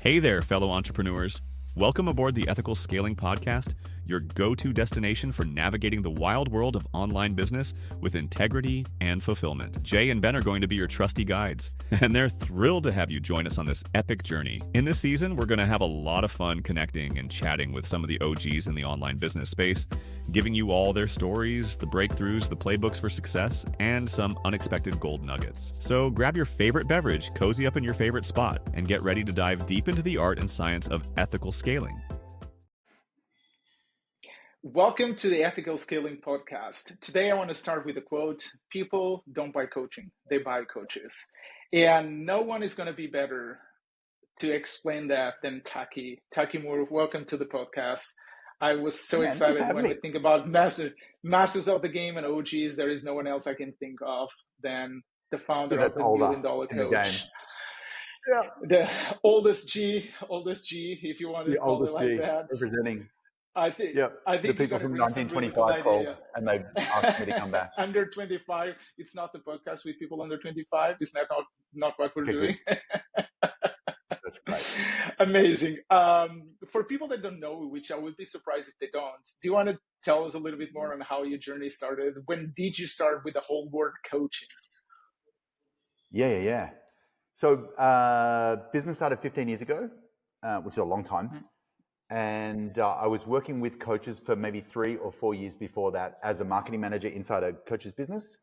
Hey there, fellow entrepreneurs. Welcome aboard the Ethical Scaling Podcast, your go-to destination for navigating the wild world of online business with integrity and fulfillment. Jay and Ben are going to be your trusty guides, and they're thrilled to have you join us on this epic journey. In this season, we're going to have a lot of fun connecting and chatting with some of the OGs in the online business space, giving you all their stories, the breakthroughs, the playbooks for success, and some unexpected gold nuggets. So grab your favorite beverage, cozy up in your favorite spot, and get ready to dive deep into the art and science of ethical scaling. Welcome to the Ethical Scaling Podcast. Today I want to start with a quote: people don't buy coaching, they buy coaches. And no one is going to be better to explain that than Taki. Taki Moore, welcome to the podcast. I was so excited when we think about masters of the game and OGs. There is no one else I can think of than the founder of the $1 million coach. Yeah. The oldest G, if you want to call it like that. Representing. I think the people from 1925 called and they asked me to come back. Under 25, it's not the podcast with people under 25. It's not what we're doing. That's great. Amazing. For people that don't know, which I would be surprised if they don't, do you want to tell us a little bit more on how your journey started? When did you start with the whole word coaching? Yeah. So business started 15 years ago, which is a long time. Mm-hmm. And I was working with coaches for maybe 3 or 4 years before that as a marketing manager inside a coach's business.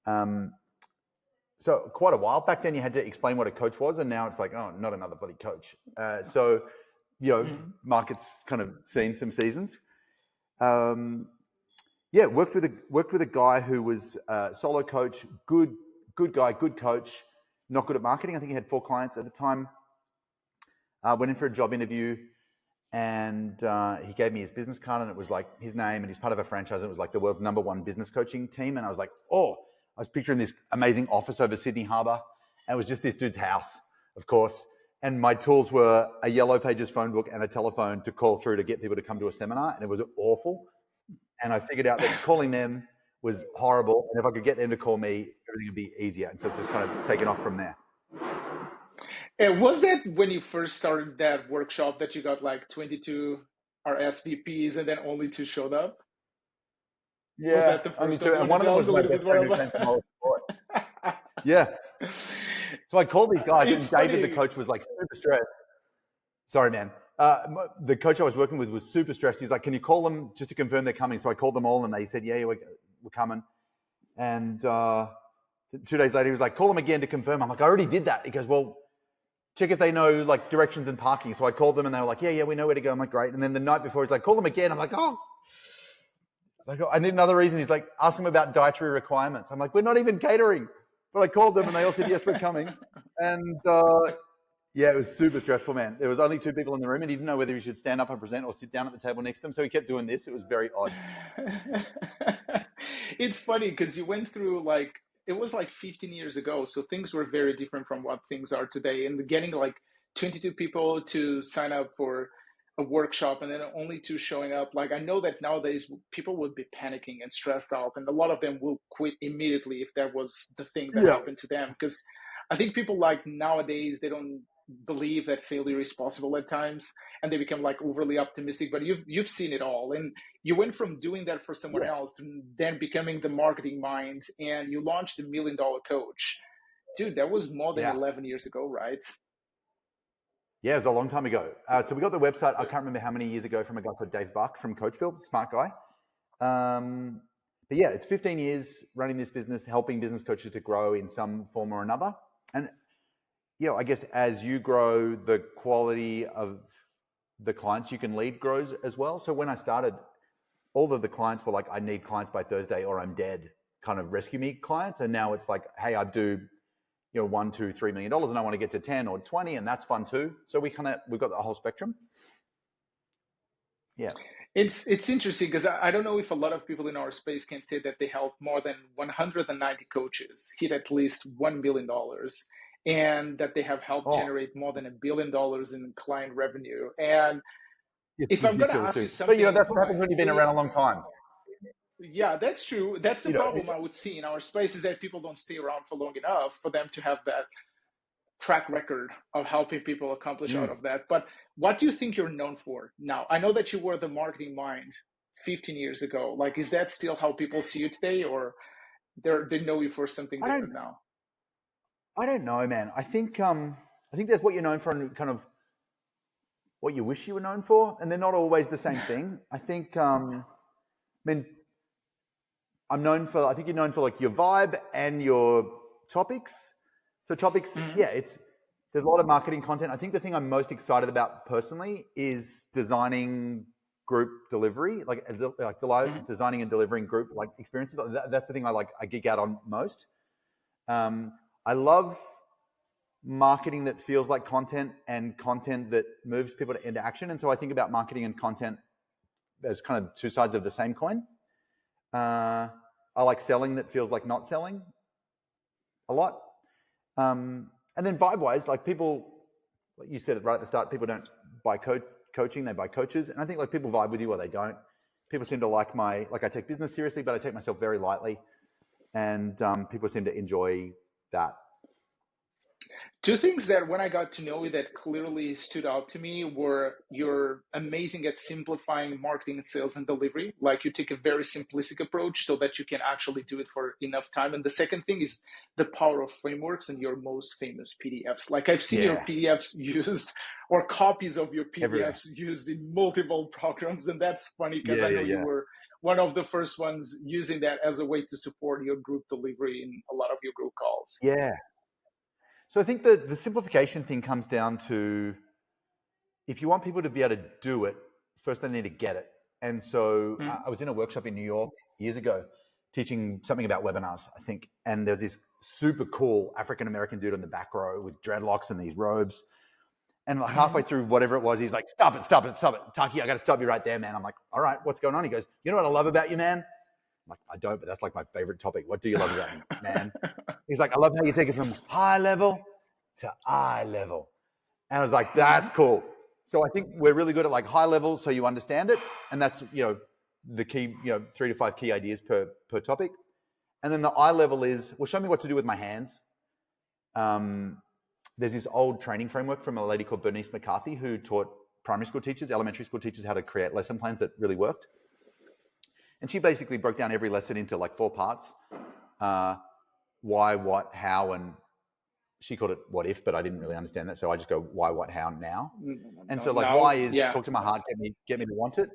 So quite a while. Back then you had to explain what a coach was, and now it's like, oh, not another bloody coach. Market's kind of seen some seasons. Worked with a guy who was a solo coach, good guy, good coach, not good at marketing. I think he had 4 clients at the time. Went in for a job interview. And he gave me his business card, and it was like his name, and he's part of a franchise. It was like the world's #1 business coaching team. And I was like, I was picturing this amazing office over Sydney Harbour. And it was just this dude's house, of course. And my tools were a Yellow Pages phone book and a telephone to call through to get people to come to a seminar. And it was awful. And I figured out that calling them was horrible. And if I could get them to call me, everything would be easier. And so it's just kind of taken off from there. And was that when you first started that workshop that you got like 22 RSVPs and then only 2 showed up? Yeah, was that the first and one of them was my best friend who came from old sport. Yeah. So I called these guys, and David, the coach, was like super stressed. Sorry, man. The coach I was working with was super stressed. He's like, "Can you call them just to confirm they're coming?" So I called them all, and they said, "Yeah, we're coming." And 2 days later, he was like, "Call them again to confirm." I'm like, "I already did that." He goes, "Well, check if they know like directions and parking." So I called them and they were like, yeah, we know where to go. I'm like, great. And then the night before, he's like, call them again. I'm like, I need another reason. He's like, ask them about dietary requirements. I'm like, we're not even catering. But I called them and they all said, yes, we're coming. And it was super stressful, man. There was only 2 people in the room, and he didn't know whether he should stand up and present or sit down at the table next to them. So he kept doing this. It was very odd. It's funny because you went through it was like 15 years ago. So things were very different from what things are today. And getting like 22 people to sign up for a workshop and then only 2 showing up. Like, I know that nowadays people would be panicking and stressed out, and a lot of them will quit immediately if that was the thing that happened to them. Because I think people like nowadays, they don't believe that failure is possible at times, and they become like overly optimistic. But you've seen it all, and you went from doing that for someone else to then becoming the marketing mind, and you launched the $1 million coach. Dude, that was more than 11 years ago, right? Yeah, it was a long time ago. So we got the website, I can't remember how many years ago, from a guy called Dave Buck from Coachville, smart guy. But yeah, it's 15 years running this business, helping business coaches to grow in some form or another. And I guess as you grow, the quality of the clients you can lead grows as well. So when I started, all of the clients were like, I need clients by Thursday or I'm dead, kind of rescue me clients. And now it's like, hey, I do, $1, $2, $3 million, and I want to get to 10 or 20, and that's fun too. So we've got the whole spectrum. Yeah. It's interesting because I don't know if a lot of people in our space can say that they help more than 190 coaches hit at least $1 billion. And that they have helped generate more than $1 billion in client revenue. And if I'm going to ask you something, but that's what happens when you've been around a long time. Yeah, that's true. That's the problem I would see in our space, is that people don't stay around for long enough for them to have that track record of helping people accomplish out of that. But what do you think you're known for now? I know that you were the marketing mind 15 years ago. Like, is that still how people see you today, or they know you for something different now? I don't know, man. I think there's what you're known for and kind of what you wish you were known for, and they're not always the same thing. I think, I think you're known for like your vibe and your topics. So topics, there's a lot of marketing content. I think the thing I'm most excited about personally is designing group delivery, designing and delivering group like experiences. That's the thing I geek out on most. I love marketing that feels like content and content that moves people into action. And so I think about marketing and content as kind of two sides of the same coin. I like selling that feels like not selling a lot. And then vibe-wise, like people, like you said it right at the start, people don't buy coaching, they buy coaches. And I think like people vibe with you or they don't. People seem to like I take business seriously, but I take myself very lightly. And people seem to enjoy that. Two things that when I got to know you that clearly stood out to me were you're amazing at simplifying marketing and sales and delivery. Like you take a very simplistic approach so that you can actually do it for enough time. And the second thing is the power of frameworks and your most famous PDFs. Like I've seen your PDFs used or copies of your PDFs used in multiple programs. And that's funny because I know you were one of the first ones using that as a way to support your group delivery in a lot of your group calls. Yeah. So I think the simplification thing comes down to, if you want people to be able to do it, first they need to get it. And so I was in a workshop in New York years ago teaching something about webinars, I think. And there's this super cool African-American dude in the back row with dreadlocks and these robes. And like halfway through whatever it was, he's like, stop it. Taki, I got to stop you right there, man. I'm like, all right, what's going on? He goes, you know what I love about you, man? I'm like, I don't, but that's like my favorite topic. What do you love about me, man? He's like, I love how you take it from high level to eye level. And I was like, that's cool. So I think we're really good at like high level, so you understand it. And that's, the key, 3 to 5 key ideas per topic. And then the eye level is, well, show me what to do with my hands. There's this old training framework from a lady called Bernice McCarthy who taught primary school teachers, elementary school teachers how to create lesson plans that really worked. And she basically broke down every lesson into like 4 parts. Why, what, how, and she called it what if, but I didn't really understand that. So I just go why, what, how, now. And so like why is talk to my heart, get me to want it.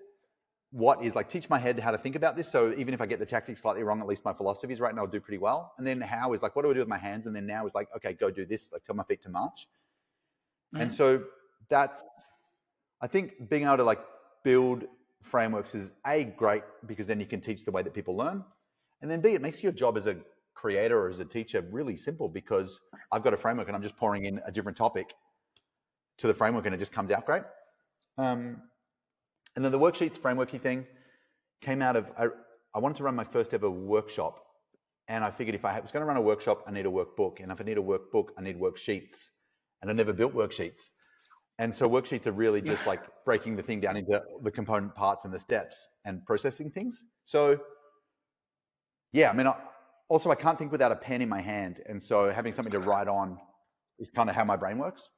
What is like teach my head how to think about this. So even if I get the tactics slightly wrong, at least my philosophy is right and I'll do pretty well. And then how is like, what do I do with my hands? And then now is like, okay, go do this, like tell my feet to march. And so that's, I think being able to like build frameworks is A, great because then you can teach the way that people learn. And then B, it makes your job as a creator or as a teacher really simple because I've got a framework and I'm just pouring in a different topic to the framework and it just comes out great. And then the worksheets frameworky thing came out of, I wanted to run my first ever workshop. And I figured if I was going to run a workshop, I need a workbook. And if I need a workbook, I need worksheets. And I never built worksheets. And so worksheets are really just like breaking the thing down into the component parts and the steps and processing things. So yeah, I mean, I can't think without a pen in my hand. And so having something to write on is kind of how my brain works.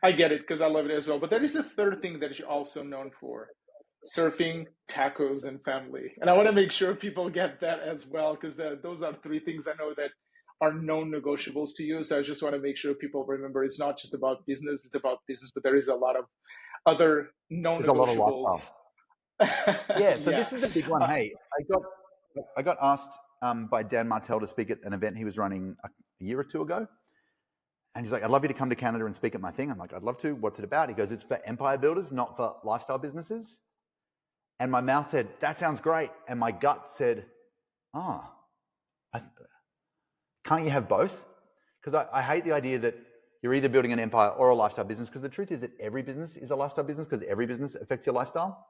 I get it because I love it as well. But there is a third thing that you're also known for: surfing, tacos, and family. And I want to make sure people get that as well because those are 3 things I know that are known negotiables to you. So I just want to make sure people remember it's not just about business, it's about business, but there is a lot of other known negotiables. So this is a big one. Hey, I got asked by Dan Martell to speak at an event he was running a year or 2 ago. And he's like, I'd love you to come to Canada and speak at my thing. I'm like, I'd love to. What's it about? He goes, it's for empire builders, not for lifestyle businesses. And my mouth said, that sounds great. And my gut said, can't you have both? Because I hate the idea that you're either building an empire or a lifestyle business, because the truth is that every business is a lifestyle business because every business affects your lifestyle.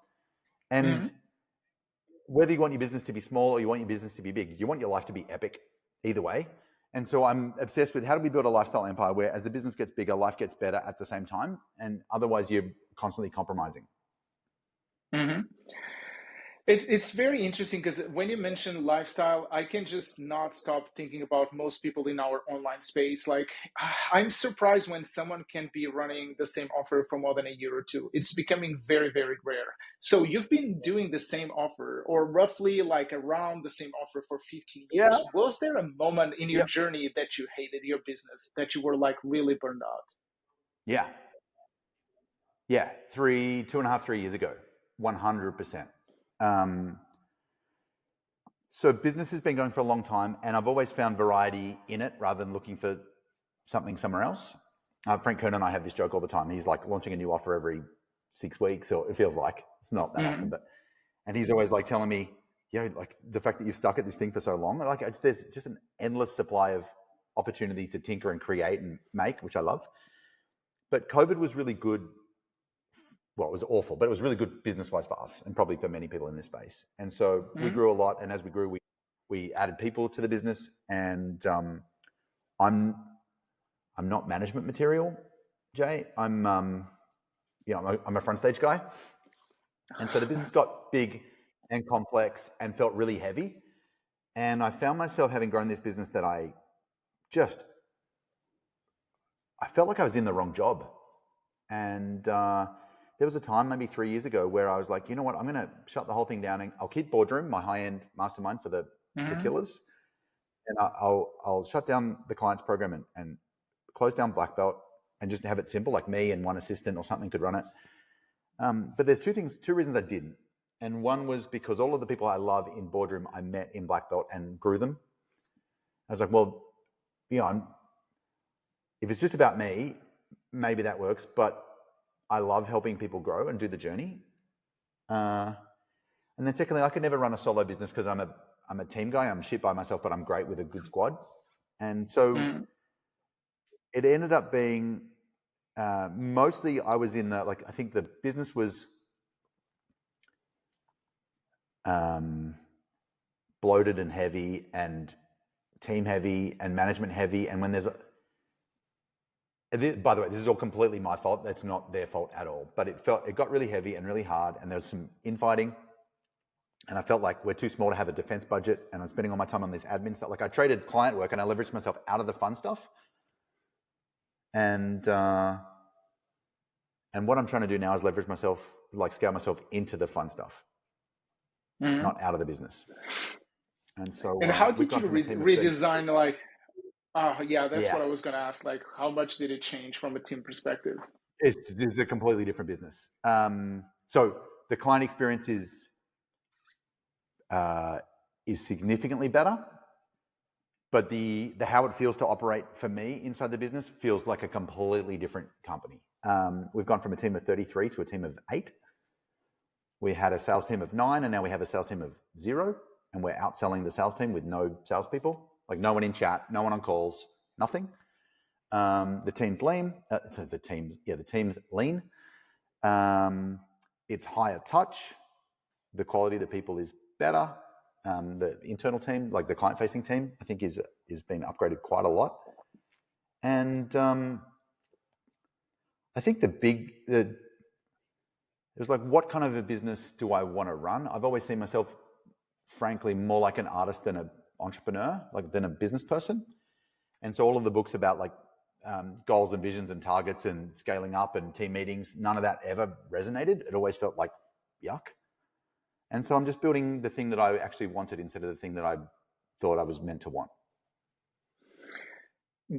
And whether you want your business to be small or you want your business to be big, you want your life to be epic either way. And so I'm obsessed with how do we build a lifestyle empire where as the business gets bigger, life gets better at the same time. And otherwise you're constantly compromising. It's very interesting because when you mention lifestyle, I can just not stop thinking about most people in our online space. Like, I'm surprised when someone can be running the same offer for more than a year or two. It's becoming very, very rare. So you've been doing the same offer or roughly like around the same offer for 15 Yeah. years. Was there a moment in your Yep. journey that you hated your business, that you were like really burned out? Yeah. Yeah. 2.5, 3 years ago, 100%. So business has been going for a long time, and I've always found variety in it rather than looking for something somewhere else. Frank Kern and I have this joke all the time. He's like launching a new offer every 6 weeks, or it feels like it's not that often, and he's always like telling me, like the fact that you've stuck at this thing for so long, like there's just an endless supply of opportunity to tinker and create and make, which I love. But COVID was really good. Well, it was awful, but it was really good business-wise for us and probably for many people in this space. And so we grew a lot, and as we grew, we added people to the business. And I'm not management material, Jay. I'm a front stage guy, and so the business got big and complex and felt really heavy. And I found myself having grown this business that I felt like I was in the wrong job, and there was a time maybe 3 years ago where I was like, you know what, I'm going to shut the whole thing down and I'll keep Boardroom, my high-end mastermind for the killers. And I'll shut down the clients program and close down Black Belt and just have it simple, like me and one assistant or something could run it. But there's two reasons I didn't. And one was because all of the people I love in Boardroom, I met in Black Belt and grew them. I was like, well, if it's just about me, maybe that works, but I love helping people grow and do the journey. And then secondly, I could never run a solo business because I'm a team guy. I'm shit by myself, but I'm great with a good squad. And so it ended up being mostly I was in I think the business was bloated and heavy and team heavy and management heavy. And when by the way, this is all completely my fault. That's not their fault at all. But it got really heavy and really hard, and there was some infighting. And I felt like we're too small to have a defense budget, and I'm spending all my time on this admin stuff. Like I traded client work and I leveraged myself out of the fun stuff. And what I'm trying to do now is leverage myself, like scale myself into the fun stuff, not out of the business. And so, and how did you redesign that's what I was going to ask. Like, how much did it change from a team perspective? It's a completely different business. So the client experience is significantly better, but the how it feels to operate for me inside the business feels like a completely different company. We've gone from a team of 33 to a team of 8. We had a sales team of 9, and now we have a sales team of 0, and we're outselling the sales team with no salespeople. Like no one in chat, no one on calls, nothing. The team's lean. The team's lean. It's higher touch. The quality of the people is better. The internal team, like the client-facing team, I think is been upgraded quite a lot. And I think it was like, what kind of a business do I want to run? I've always seen myself, frankly, more like an artist than an entrepreneur, than a business person. And so all of the books about goals and visions and targets and scaling up and team meetings, none of that ever resonated. It always felt like yuck. And so I'm just building the thing that I actually wanted instead of the thing that I thought I was meant to want.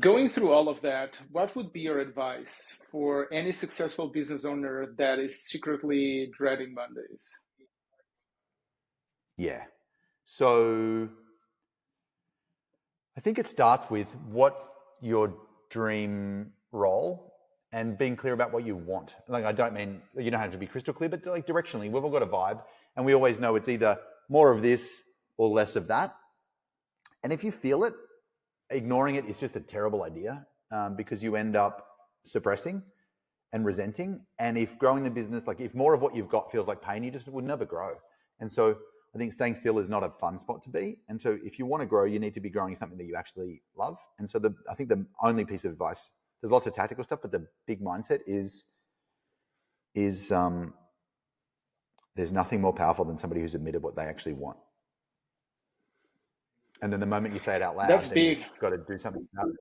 Going through all of that, what would be your advice for any successful business owner that is secretly dreading Mondays? Yeah. So I think it starts with what's your dream role and being clear about what you want. Like, I don't mean, you don't have to be crystal clear, but like directionally, we've all got a vibe and we always know it's either more of this or less of that. And if you feel it, ignoring it is just a terrible idea because you end up suppressing and resenting. And if growing the business, like if more of what you've got feels like pain, you just would never grow. And so I think staying still is not a fun spot to be. And so if you want to grow, you need to be growing something that you actually love. And so I think the only piece of advice, there's lots of tactical stuff, but the big mindset is There's nothing more powerful than somebody who's admitted what they actually want. And then the moment you say it out loud, That's then big. you've got to do something about it.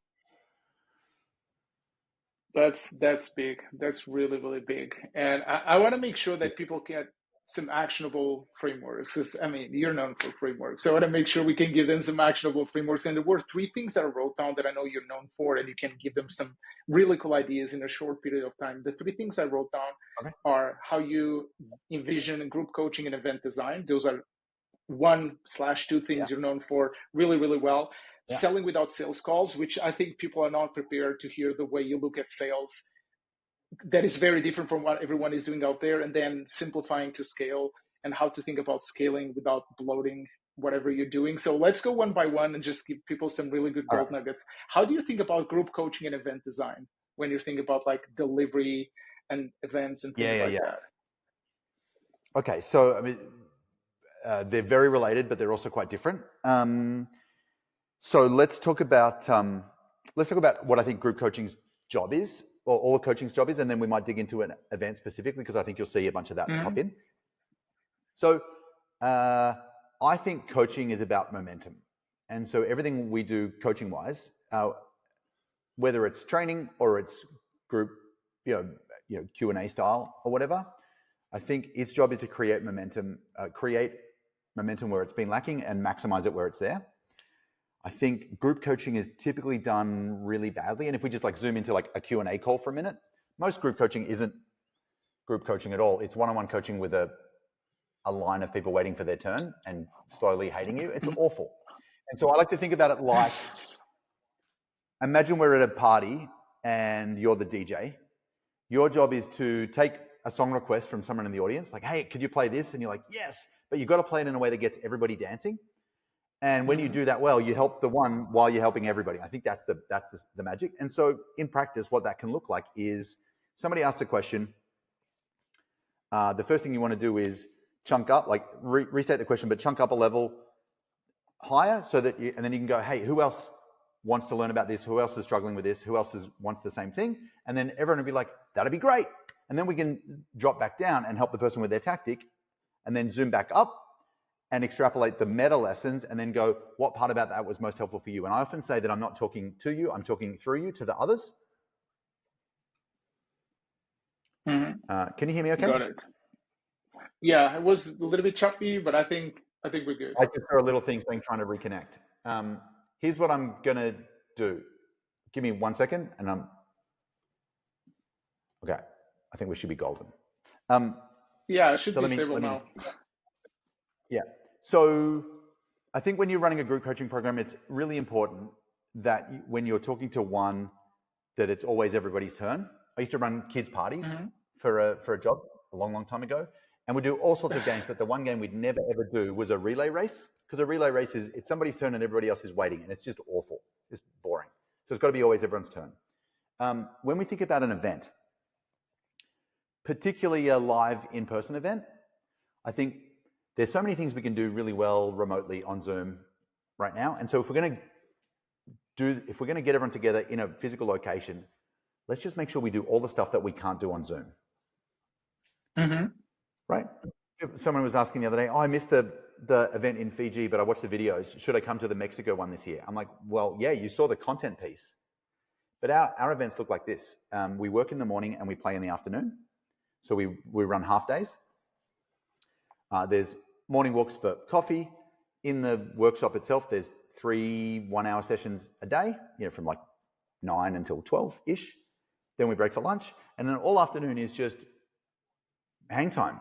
That's big. That's really, really big. And I want to make sure that people get some actionable frameworks. 'Cause, I mean, you're known for frameworks. So I want to make sure we can give them some actionable frameworks. And there were 3 things that I wrote down that I know you're known for, and you can give them some really cool ideas in a short period of time. The 3 things I wrote down are how you envision group coaching and event design. Those are 1/2 things you're known for really, really well. Selling without sales calls, which I think people are not prepared to hear the way you look at sales. That is very different from what everyone is doing out there. And then simplifying to scale and how to think about scaling without bloating whatever you're doing. So let's go one by one and just give people some really good gold nuggets. How do you think about group coaching and event design when you think about like delivery and events and things like that? Okay, so I mean, they're very related, but they're also quite different. So let's talk about what I think group coaching's job is, or all coaching's job is, and then we might dig into an event specifically because I think you'll see a bunch of that pop in. So I think coaching is about momentum, and so everything we do coaching-wise, whether it's training or it's group, Q&A style or whatever, I think its job is to create momentum where it's been lacking and maximize it where it's there. I think group coaching is typically done really badly. And if we just like zoom into like a Q&A call for a minute, most group coaching isn't group coaching at all. It's one-on-one coaching with a line of people waiting for their turn and slowly hating you. It's awful. And so I like to think about it like, imagine we're at a party and you're the DJ. Your job is to take a song request from someone in the audience, like, hey, could you play this? And you're like, yes, but you've got to play it in a way that gets everybody dancing. And when you do that well, you help the one while you're helping everybody. I think that's the magic. And so in practice, what that can look like is somebody asks a question. The first thing you want to do is chunk up, like restate the question, but chunk up a level higher so that and then you can go, hey, who else wants to learn about this? Who else is struggling with this? Who else wants the same thing? And then everyone will be like, that'd be great. And then we can drop back down and help the person with their tactic and then zoom back up and extrapolate the meta lessons and then go, what part about that was most helpful for you? And I often say that I'm not talking to you, I'm talking through you to the others. Can you hear me okay? Got it. Yeah, it was a little bit choppy, but I think we're good. I just throw a little thing saying trying to reconnect. Here's what I'm going to do. Give me 1 second and okay. I think we should be golden. Yeah, it should be stable now. Yeah. So I think when you're running a group coaching program, it's really important that when you're talking to one, that it's always everybody's turn. I used to run kids' parties for a job a long, long time ago. And we do all sorts of games, but the one game we'd never, ever do was a relay race. Because a relay race is, it's somebody's turn and everybody else is waiting. And it's just awful. It's boring. So it's got to be always everyone's turn. When we think about an event, particularly a live in-person event, I think there's so many things we can do really well remotely on Zoom right now. And so if we're going to get everyone together in a physical location, let's just make sure we do all the stuff that we can't do on Zoom. Right? Someone was asking the other day, oh, I missed the event in Fiji, but I watched the videos. Should I come to the Mexico one this year? I'm like, well, yeah, you saw the content piece. But our events look like this. We work in the morning and we play in the afternoon. So we run half days. There's morning walks for coffee. In the workshop itself, there's 3 one-hour sessions a day, from like 9 until 12-ish. Then we break for lunch. And then all afternoon is just hang time.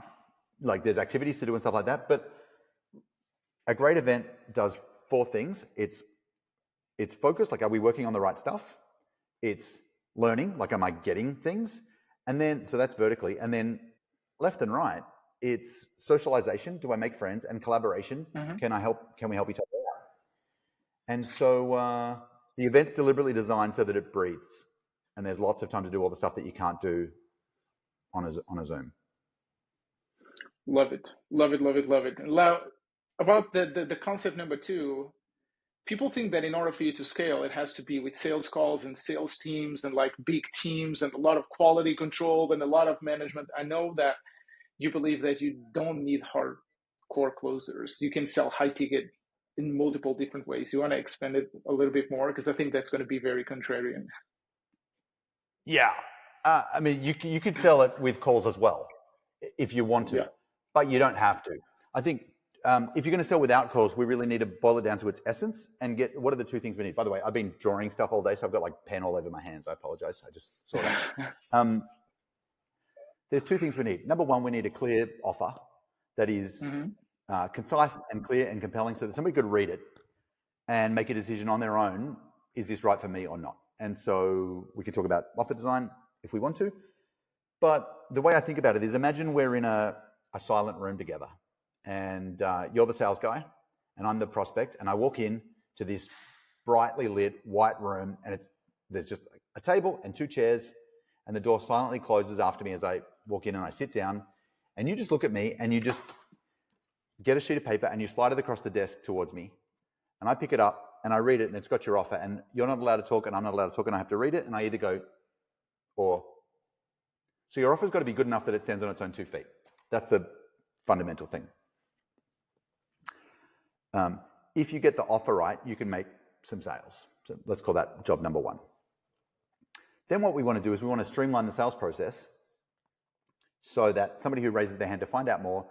Like there's activities to do and stuff like that. But a great event does 4 things. It's focused, like are we working on the right stuff? It's learning, like am I getting things? And then, so that's vertically. And then left and right, it's socialization. Do I make friends? And collaboration. Can we help each other out? And so the event's deliberately designed so that it breathes. And there's lots of time to do all the stuff that you can't do on a Zoom. Love it. Love it, love it, love it. And now, about the concept number 2, people think that in order for you to scale, it has to be with sales calls and sales teams and like big teams and a lot of quality control and a lot of management. I know that you believe that you don't need hardcore closers. You can sell high ticket in multiple different ways. You want to expand it a little bit more, because I think that's going to be very contrarian. Yeah. I mean, you could sell it with calls as well if you want to, but you don't have to. I think if you're going to sell without calls, we really need to boil it down to its essence and get what are the two things we need. By the way, I've been drawing stuff all day, so I've got like pen all over my hands. I apologize. I just saw that. There's two things we need. Number one, we need a clear offer that is concise and clear and compelling so that somebody could read it and make a decision on their own. Is this right for me or not? And so we can talk about offer design if we want to. But the way I think about it is, imagine we're in a silent room together, and you're the sales guy and I'm the prospect, and I walk in to this brightly lit white room, and there's just a table and two chairs, and the door silently closes after me as I walk in, and I sit down, and you just look at me and you just get a sheet of paper and you slide it across the desk towards me, and I pick it up and I read it, and it's got your offer, and you're not allowed to talk and I'm not allowed to talk, and I have to read it, and I either go or. So your offer's got to be good enough that it stands on its own 2 feet. That's the fundamental thing. If you get the offer right, you can make some sales. So let's call that job number one. Then what we want to do is we want to streamline the sales process so that somebody who raises their hand to find out more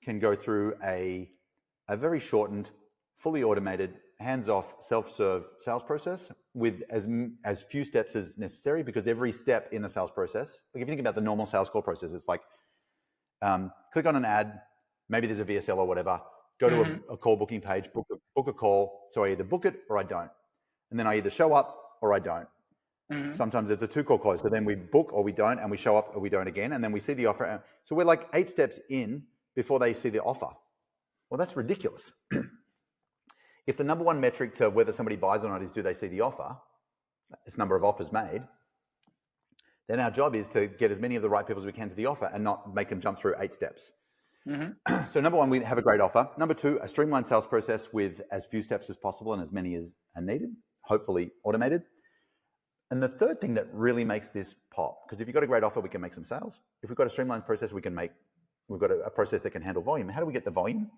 can go through a very shortened, fully automated, hands-off, self-serve sales process with as few steps as necessary, because every step in the sales process, like if you think about the normal sales call process, it's like click on an ad, maybe there's a VSL or whatever, go to a call booking page, book a call. So I either book it or I don't. And then I either show up or I don't. Sometimes it's a 2-call close. So then we book or we don't, and we show up or we don't again. And then we see the offer. So we're like 8 steps in before they see the offer. Well, that's ridiculous. If the number one metric to whether somebody buys or not is do they see the offer, it's number of offers made, then our job is to get as many of the right people as we can to the offer and not make them jump through 8 steps. So number one, we have a great offer. Number two, a streamlined sales process with as few steps as possible and as many as are needed, hopefully automated. And the third thing that really makes this pop, because if you've got a great offer, we can make some sales. If we've got a streamlined process, we've got a process that can handle volume. How do we get the volume?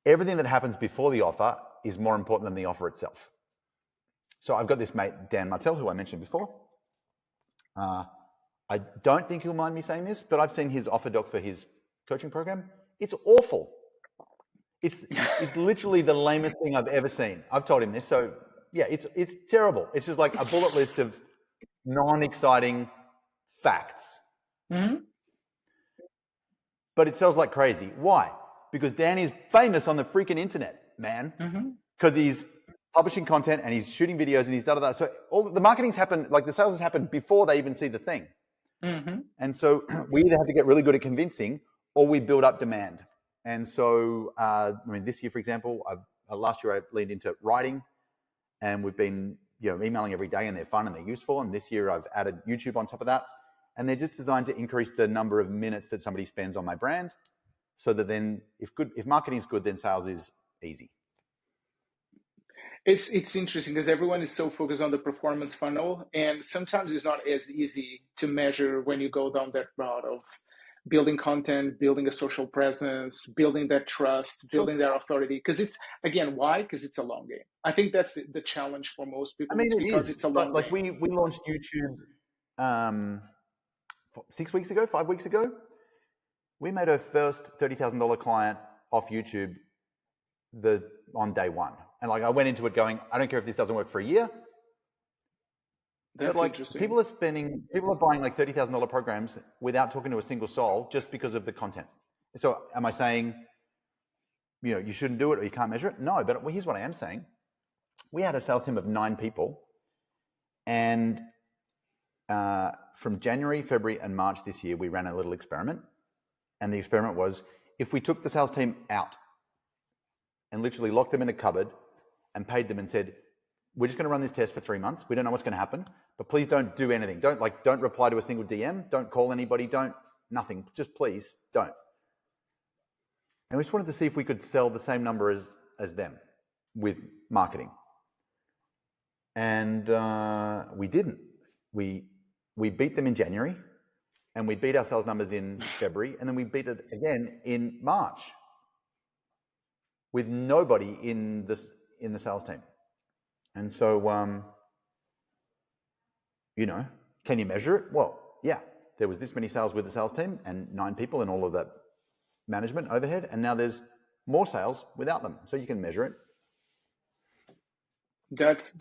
Everything that happens before the offer is more important than the offer itself. So I've got this mate, Dan Martell, who I mentioned before. I don't think he'll mind me saying this, but I've seen his offer doc for his coaching program. It's awful. It's literally the lamest thing I've ever seen. I've told him this. So yeah, it's terrible. It's just like a bullet list of non-exciting facts. But it sells like crazy. Why? Because Dan is famous on the freaking internet, man. Because he's publishing content and he's shooting videos and he's da-da-da. So all the marketing's happened, like the sales has happened before they even see the thing. And so we either have to get really good at convincing or we build up demand. And so, I mean, this year, for example, last year I leaned into writing, and we've been emailing every day, and they're fun and they're useful. And this year I've added YouTube on top of that. And they're just designed to increase the number of minutes that somebody spends on my brand, so that then if marketing is good, then sales is easy. It's interesting because everyone is so focused on the performance funnel, and sometimes it's not as easy to measure when you go down that route of building content, building a social presence, building that trust, building that authority. Because it's, again, why? Because it's a long game. I think that's the challenge for most people. I mean, because it's a long like game. we launched YouTube 6 weeks ago, 5 weeks ago. We made our first $30,000 client off YouTube on day one. And like I went into it going, I don't care if this doesn't work for a year. That's but like interesting. people are buying like $30,000 programs without talking to a single soul just because of the content. So am I saying, you shouldn't do it or you can't measure it? No, but here's what I am saying. We had a sales team of 9 people, and from January, February, and March this year, we ran a little experiment. And the experiment was, if we took the sales team out and literally locked them in a cupboard and paid them and said, we're just going to run this test for 3 months. We don't know what's going to happen, but please don't do anything. Don't reply to a single DM. Don't call anybody. Nothing. Just please don't. And we just wanted to see if we could sell the same number as them with marketing. And we didn't. We beat them in January, And we beat our sales numbers in February, and then we beat it again in March with nobody in the sales team. And so, can you measure it? Well, yeah, there was this many sales with the sales team and 9 people and all of that management overhead, and now there's more sales without them. So you can measure it. That's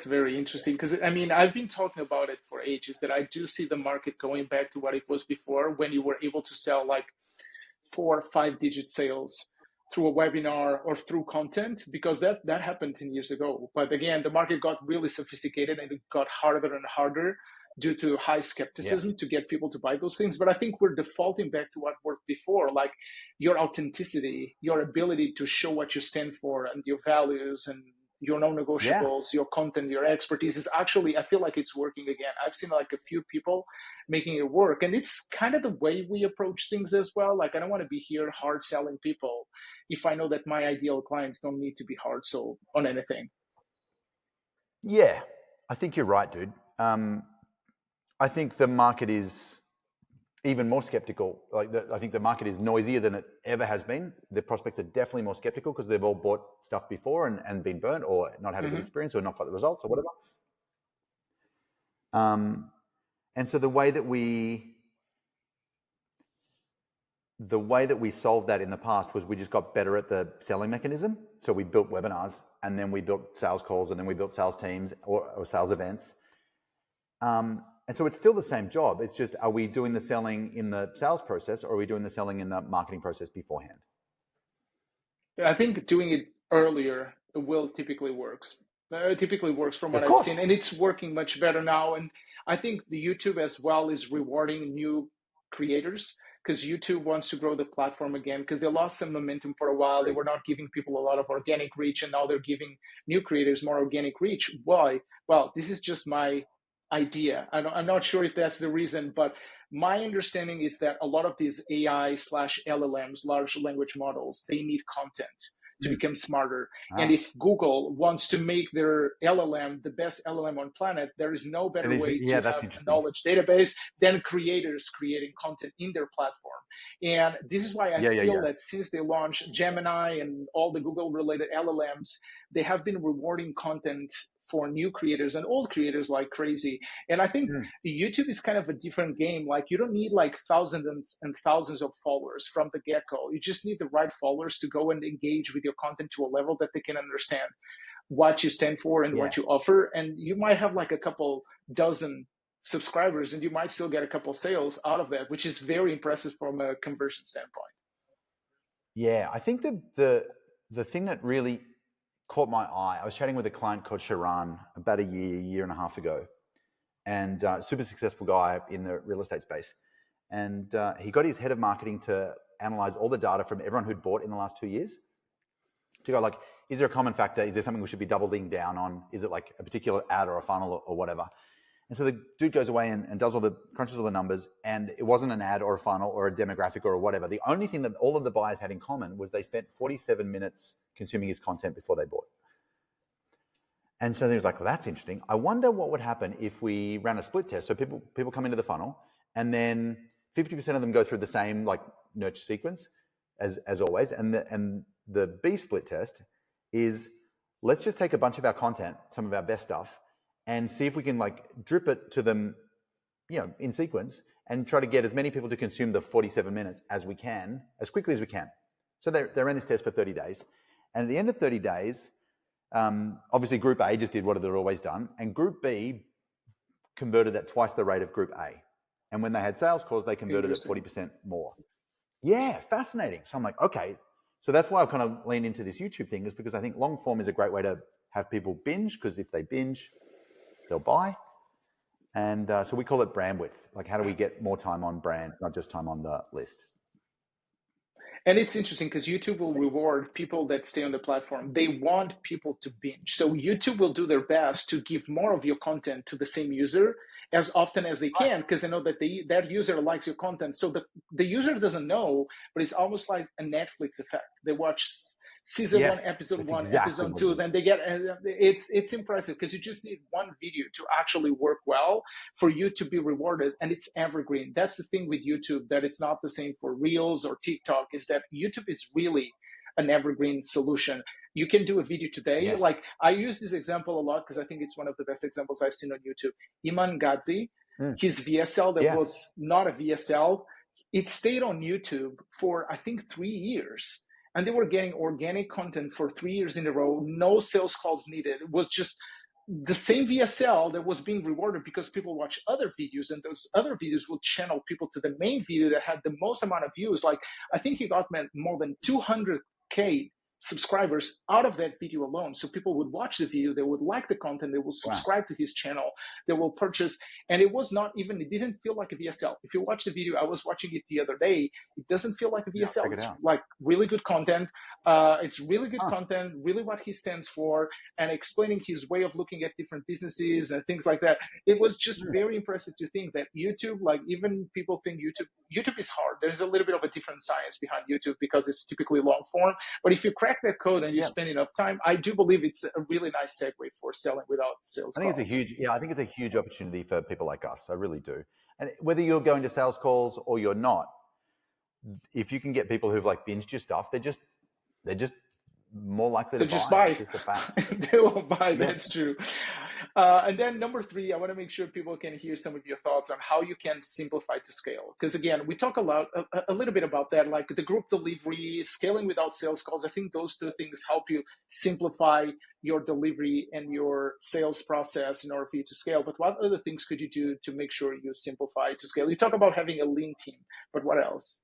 very interesting, because I mean, I've been talking about it for ages, that I do see the market going back to what it was before, when you were able to sell like 4 or 5 digit sales through a webinar or through content, because that happened 10 years ago. But again, the market got really sophisticated and it got harder and harder due to high skepticism to get people to buy those things. But I think we're defaulting back to what worked before, like your authenticity, your ability to show what you stand for and your values and your non-negotiables, your content, your expertise is actually, I feel like it's working again. I've seen like a few people making it work, and it's kind of the way we approach things as well. Like, I don't want to be here hard selling people if I know that my ideal clients don't need to be hard sold on anything. Yeah, I think you're right, dude. I think the market is even more skeptical. I think the market is noisier than it ever has been. The prospects are definitely more skeptical because they've all bought stuff before and been burnt or not had a good experience or not got the results or whatever. And so the way that we solved that in the past was we just got better at the selling mechanism. So we built webinars, and then we built sales calls, and then we built sales teams or sales events. And so it's still the same job. It's just, are we doing the selling in the sales process, or are we doing the selling in the marketing process beforehand? I think doing it earlier typically works. It typically works from what I've seen, and it's working much better now. And I think the YouTube as well is rewarding new creators, because YouTube wants to grow the platform again, because they lost some momentum for a while. They were not giving people a lot of organic reach, and now they're giving new creators more organic reach. Why? Well, this is just my idea. I'm not sure if that's the reason, but my understanding is that a lot of these AI/LLMs, large language models, they need content to become smarter. And if Google wants to make their LLM the best LLM on planet, there is no better way to have a knowledge database than creators creating content in their platform. And this is why I feel that since they launched Gemini and all the Google related LLMs, they have been rewarding content for new creators and old creators like crazy. And I think YouTube is kind of a different game. Like, you don't need like thousands and thousands of followers from the get-go. You just need the right followers to go and engage with your content to a level that they can understand what you stand for and what you offer. And you might have like a couple dozen subscribers, and you might still get a couple sales out of that, which is very impressive from a conversion standpoint. Yeah, I think the thing that really caught my eye, I was chatting with a client called Sharan about a year and a half ago, and super successful guy in the real estate space. And he got his head of marketing to analyze all the data from everyone who'd bought in the last 2 years to go like, is there a common factor? Is there something we should be doubling down on? Is it like a particular ad or a funnel or whatever? And so the dude goes away and crunches all the numbers, and it wasn't an ad or a funnel or a demographic or whatever. The only thing that all of the buyers had in common was they spent 47 minutes consuming his content before they bought. And so he was like, well, that's interesting. I wonder what would happen if we ran a split test. So people come into the funnel, and then 50% of them go through the same like nurture sequence as always. And the B split test is, let's just take a bunch of our content, some of our best stuff, and see if we can like drip it to them, in sequence, and try to get as many people to consume the 47 minutes as we can, as quickly as we can. So they ran this test for 30 days. And at the end of 30 days, obviously Group A just did what they'd always done, and Group B converted at twice the rate of Group A. And when they had sales calls, they converted at 40% more. Yeah, fascinating. So I'm like, okay. So that's why I've kind of leaned into this YouTube thing, is because I think long form is a great way to have people binge, because if they binge, they'll buy. And so we call it brand width. Like, how do we get more time on brand, not just time on the list? And it's interesting because YouTube will reward people that stay on the platform. They want people to binge. So YouTube will do their best to give more of your content to the same user as often as they can, because they know that that user likes your content. So the user doesn't know, but it's almost like a Netflix effect. They watch season one, Yes, episode that's one, exactly episode what it two. is. Then they get, it's impressive because you just need one video to actually work well for you to be rewarded, and it's evergreen. That's the thing with YouTube, that it's not the same for Reels or TikTok, is that YouTube is really an evergreen solution. You can do a video today. Yes. Like, I use this example a lot because I think it's one of the best examples I've seen on YouTube. Iman Gadzi, his VSL that was not a VSL, it stayed on YouTube for, I think, 3 years. And they were getting organic content for 3 years in a row, no sales calls needed. It was just the same VSL that was being rewarded because people watch other videos, and those other videos will channel people to the main video that had the most amount of views. Like, I think he got more than 200K subscribers out of that video alone. So people would watch the video, they would like the content, they will subscribe to his channel, they will purchase. And it was not even, it didn't feel like a VSL. If you watch the video, I was watching it the other day, it doesn't feel like a VSL. It's like really good content. It's really good content, really what he stands for, and explaining his way of looking at different businesses and things like that. It was just very impressive to think that YouTube, like, even people think YouTube is hard. There's a little bit of a different science behind YouTube because it's typically long form. But if you crack that code and you spend enough time, I do believe it's a really nice segue for selling without sales. I think it's a huge opportunity for people like us. I really do. And whether you're going to sales calls or you're not, if you can get people who've like binged your stuff, they're just more likely to buy. It's just a fact. They will buy. That's true. And then number 3, I want to make sure people can hear some of your thoughts on how you can simplify to scale. Because again, we talk a little bit about that, like the group delivery, scaling without sales calls. I think those 2 things help you simplify your delivery and your sales process in order for you to scale. But what other things could you do to make sure you simplify to scale? You talk about having a lean team, but what else?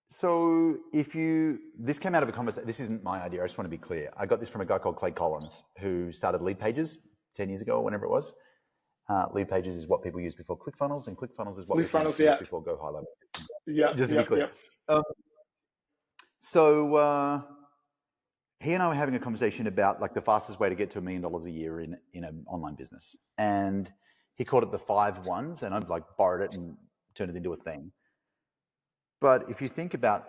So this came out of a conversation. This isn't my idea. I just want to be clear. I got this from a guy called Clay Collins, who started Lead Pages 10 years ago, or whenever it was. Lead Pages is what people use before ClickFunnels, and ClickFunnels is what people use before Go High Level. Yeah, just to be clear. So he and I were having a conversation about like the fastest way to get to $1 million a year in an online business, and he called it the 5 1s, and I've like borrowed it and turned it into a thing. But if you think about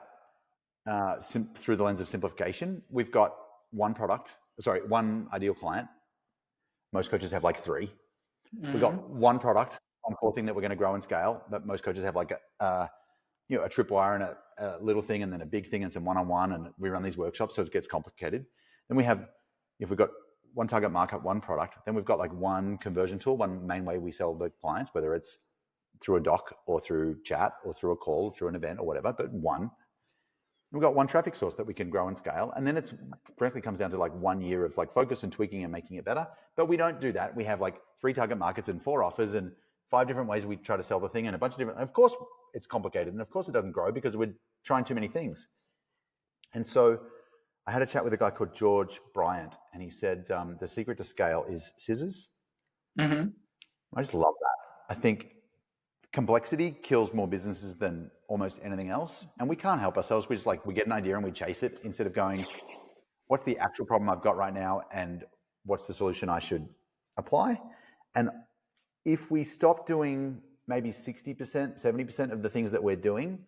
through the lens of simplification, we've got one ideal client. Most coaches have like 3. We've got one product, one core thing that we're going to grow and scale, but most coaches have like a tripwire and a little thing and then a big thing and some one-on-one, and we run these workshops, so it gets complicated. Then if we've got one target market, one product, then we've got like one conversion tool, one main way we sell the clients, whether it's through a doc or through chat or through a call, or through an event or whatever, but one. We've got one traffic source that we can grow and scale. And then it's frankly comes down to like 1 year of like focus and tweaking and making it better. But we don't do that. We have like 3 target markets and 4 offers and 5 different ways we try to sell the thing and a bunch of different, of course it's complicated. And of course it doesn't grow because we're trying too many things. And so I had a chat with a guy called George Bryant, and he said, the secret to scale is scissors. I just love that. I think complexity kills more businesses than almost anything else. And we can't help ourselves. We get an idea and we chase it instead of going, what's the actual problem I've got right now and what's the solution I should apply? And if we stop doing maybe 60%, 70% of the things that we're doing,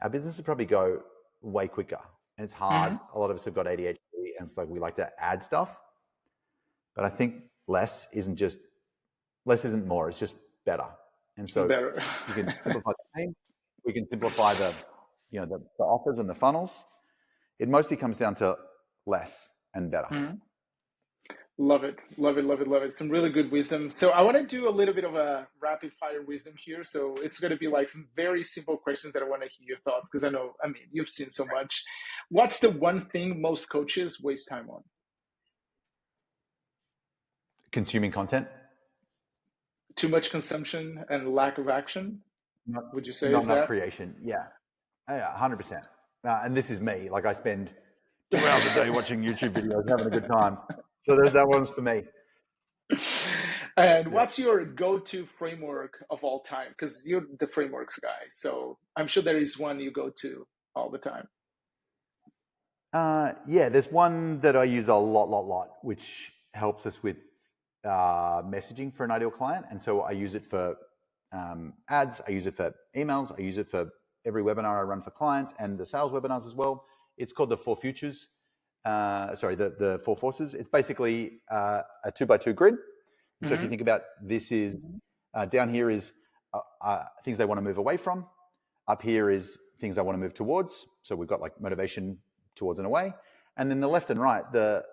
our business would probably go way quicker. And it's hard. A lot of us have got ADHD and it's like we like to add stuff. But I think less isn't more, it's just better. And so you can simplify the team. We can simplify the offers and the funnels. It mostly comes down to less and better. Love it. Some really good wisdom. So I want to do a little bit of a rapid fire wisdom here. So it's going to be like some very simple questions that I want to hear your thoughts, because you've seen so much. What's the one thing most coaches waste time on? Consuming content. Too much consumption and lack of action, would you say? Not enough creation. Yeah, 100%. And this is me. Like I spend 2 hours a day watching YouTube videos, having a good time. So that one's for me. And what's your go-to framework of all time? Because you're the frameworks guy. So I'm sure there is one you go to all the time. There's one that I use a lot, which helps us with messaging for an ideal client. And so I use it for ads, I use it for emails, I use it for every webinar I run for clients and the sales webinars as well. It's called the Four Futures. The Four Forces. It's basically a 2x2 grid. And so if you think about this is down here is things they want to move away from. Up here is things I want to move towards. So we've got like motivation towards and away. And then the left and right, the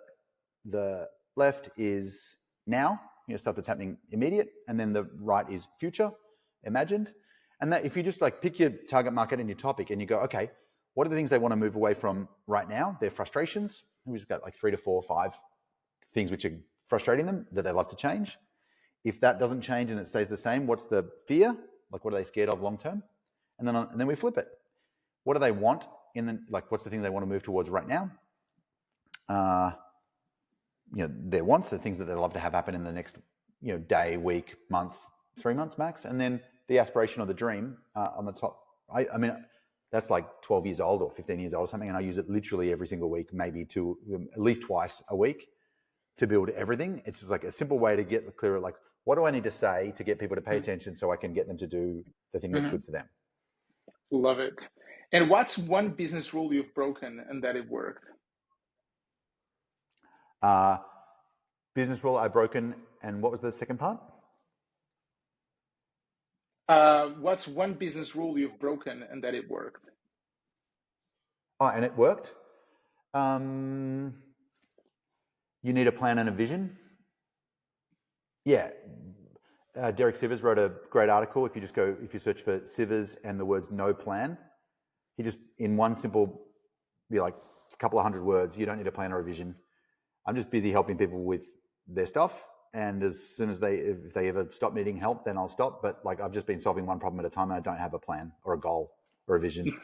left is now, stuff that's happening immediate. And then the right is future, imagined. And that if you just like pick your target market and your topic and you go, okay, what are the things they want to move away from right now? Their frustrations. And we just got like 3 to 4 or 5 things which are frustrating them that they love to change. If that doesn't change and it stays the same, what's the fear? Like what are they scared of long term? And then we flip it. What do they want what's the thing they want to move towards right now? Their wants, the things that they love to have happen in the next, day, week, month, 3 months max. And then the aspiration or the dream on the top. I mean, that's like 12 years old or 15 years old or something. And I use it literally every single week, maybe at least twice a week to build everything. It's just like a simple way to get clearer, like, what do I need to say to get people to pay attention so I can get them to do the thing that's good for them? Love it. And what's one business rule you've broken and that it worked? Business rule I've broken. And what was the second part? What's one business rule you've broken and that it worked? Oh, and it worked. You need a plan and a vision. Yeah. Derek Sivers wrote a great article. If you search for Sivers and the words no plan, he just in one simple, a couple of 100 words, you don't need a plan or a vision. I'm just busy helping people with their stuff. And as soon as if they ever stop needing help, then I'll stop. But I've just been solving one problem at a time and I don't have a plan or a goal or a vision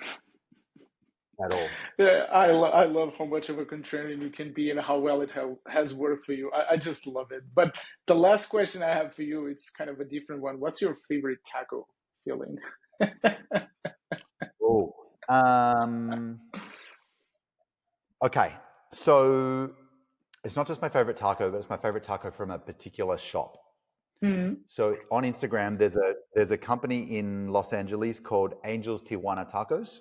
at all. Yeah, I love how much of a contrarian you can be and how well it has worked for you. I just love it. But the last question I have for you, it's kind of a different one. What's your favorite taco filling? Okay. So it's not just my favorite taco, but it's my favorite taco from a particular shop. So on Instagram, there's a company in Los Angeles called Angels Tijuana Tacos.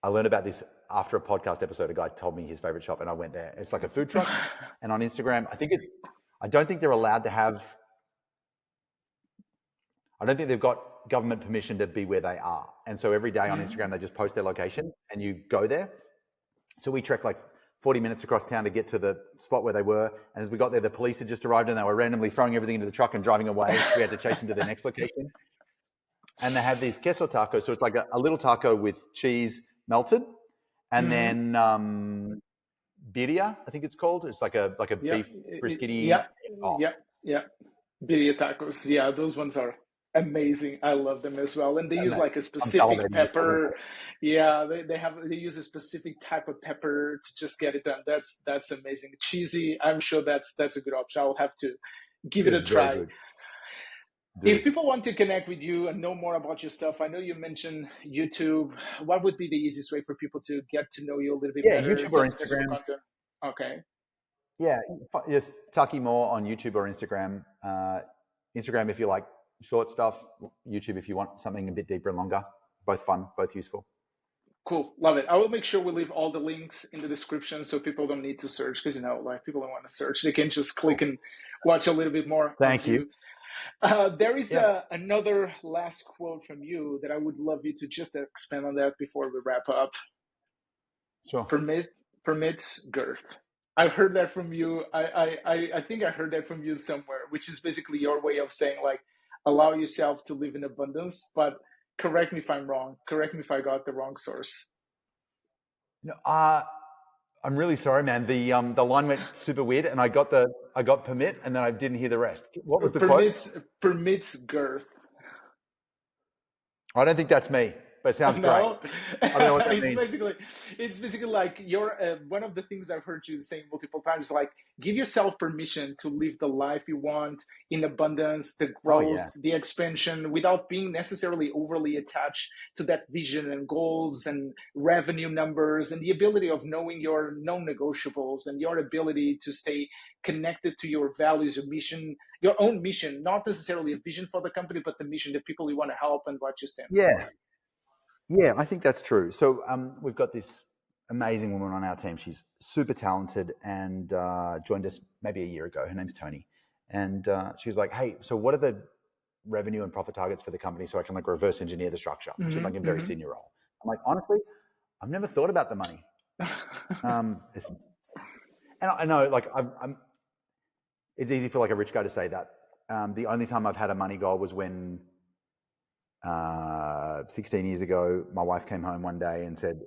I learned about this after a podcast episode. A guy told me his favorite shop and I went there. It's like a food truck. And on Instagram, I don't think they're allowed to I don't think they've got government permission to be where they are. And so every day on Instagram, they just post their location and you go there. So we trekked like 40 minutes across town to get to the spot where they were. And as we got there, the police had just arrived and they were randomly throwing everything into the truck and driving away. We had to chase them to the next location. And they have these queso tacos. So it's like a little taco with cheese melted. And then birria, I think it's called. It's like a beef briskety. Yeah. Birria tacos. Yeah, those ones are amazing. I love them as well. And they use like a specific pepper. Yeah, they use a specific type of pepper to just get it done. That's amazing. Cheesy. I'm sure that's a good option. I'll have to give it a try. If people want to connect with you and know more about your stuff, I know you mentioned YouTube. What would be the easiest way for people to get to know you a little bit better? Yeah, YouTube or Instagram. Okay. Yeah, just Taki more on YouTube or Instagram. Instagram if you like short stuff. YouTube if you want something a bit deeper and longer. Both fun, both useful. Cool. Love it. I will make sure we leave all the links in the description so people don't need to search because, people don't want to search. They can just click and watch a little bit more. Thank you. There is another last quote from you that I would love you to just expand on that before we wrap up. Sure. Permits girth. I've heard that from you. I think I heard that from you somewhere, which is basically your way of saying allow yourself to live in abundance. But correct me if I'm wrong. Correct me if I got the wrong source. No, I'm really sorry, man. The line went super weird, and I got permit, and then I didn't hear the rest. What was the quote? Permits girth. I don't think that's me, but it sounds great. I don't know what that means. It's basically like you're one of the things I've heard you say multiple times. Give yourself permission to live the life you want in abundance, the growth, the expansion, without being necessarily overly attached to that vision and goals and revenue numbers, and the ability of knowing your non-negotiables and your ability to stay connected to your values, your mission, your own mission, not necessarily a vision for the company, but the mission, the people you want to help and what you stand for. Yeah, I think that's true. So we've got this amazing woman on our team. She's super talented and joined us maybe a year ago. Her name's Tony. And she was like, hey, so what are the revenue and profit targets for the company so I can like reverse engineer the structure? She's like in a very senior role. I'm like, honestly, I've never thought about the money. And I know like it's easy for like a rich guy to say that. The only time I've had a money goal was when 16 years ago, my wife came home one day and said,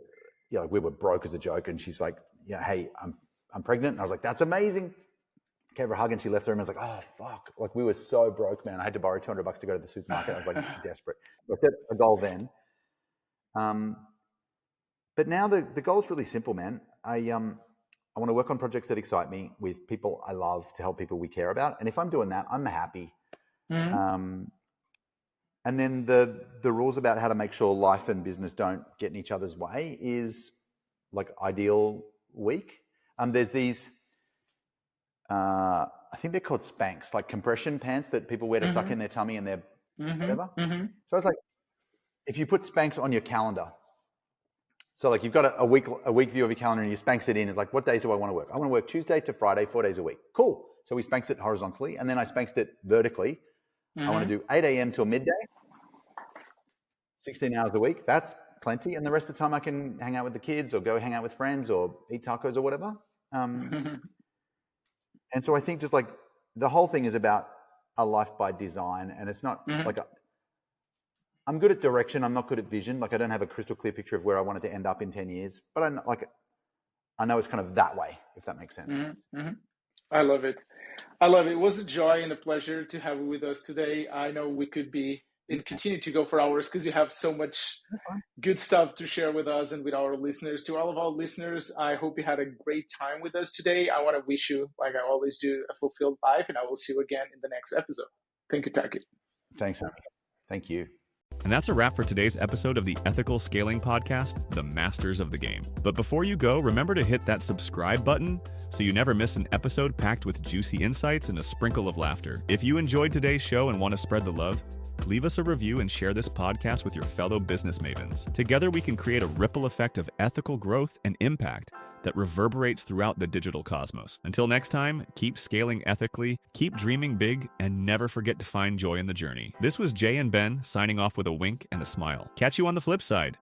yeah, like we were broke as a joke. And she's like, yeah, hey, I'm pregnant. And I was like, that's amazing. Gave her a hug and she left the room. I was like, oh, fuck. Like we were so broke, man. I had to borrow $200 to go to the supermarket. I was like desperate. I set a goal then. But now the goal is really simple, man. I want to work on projects that excite me with people I love to help people we care about. And if I'm doing that, I'm happy. And then the rules about how to make sure life and business don't get in each other's way is like ideal week. There's these, I think they're called Spanx, like compression pants that people wear to suck in their tummy and their whatever. So I was like, if you put Spanx on your calendar, so like you've got a week view of your calendar and you Spanx it in, it's like, what days do I want to work? I want to work Tuesday to Friday, 4 days a week. Cool. So we Spanxed it horizontally and then I Spanxed it vertically. I want to do 8 a.m. till midday, 16 hours a week. That's plenty. And the rest of the time I can hang out with the kids or go hang out with friends or eat tacos or whatever. And so I think just like the whole thing is about a life by design. And it's not like I'm good at direction. I'm not good at vision. Like I don't have a crystal clear picture of where I want it to end up in 10 years, but I know it's kind of that way, if that makes sense. I love it. I love it. It was a joy and a pleasure to have you with us today. I know we could be and continue to go for hours because you have so much good stuff to share with us and with our listeners. To all of our listeners, I hope you had a great time with us today. I want to wish you, like I always do, a fulfilled life, and I will see you again in the next episode. Thank you, Taki. Thanks, Sammy. Thank you. And that's a wrap for today's episode of the Ethical Scaling Podcast, The Masters of the Game. But before you go, remember to hit that subscribe button so you never miss an episode packed with juicy insights and a sprinkle of laughter. If you enjoyed today's show and want to spread the love, leave us a review and share this podcast with your fellow business mavens. Together, we can create a ripple effect of ethical growth and impact that reverberates throughout the digital cosmos. Until next time, keep scaling ethically, keep dreaming big, and never forget to find joy in the journey. This was Jay and Ben signing off with a wink and a smile. Catch you on the flip side.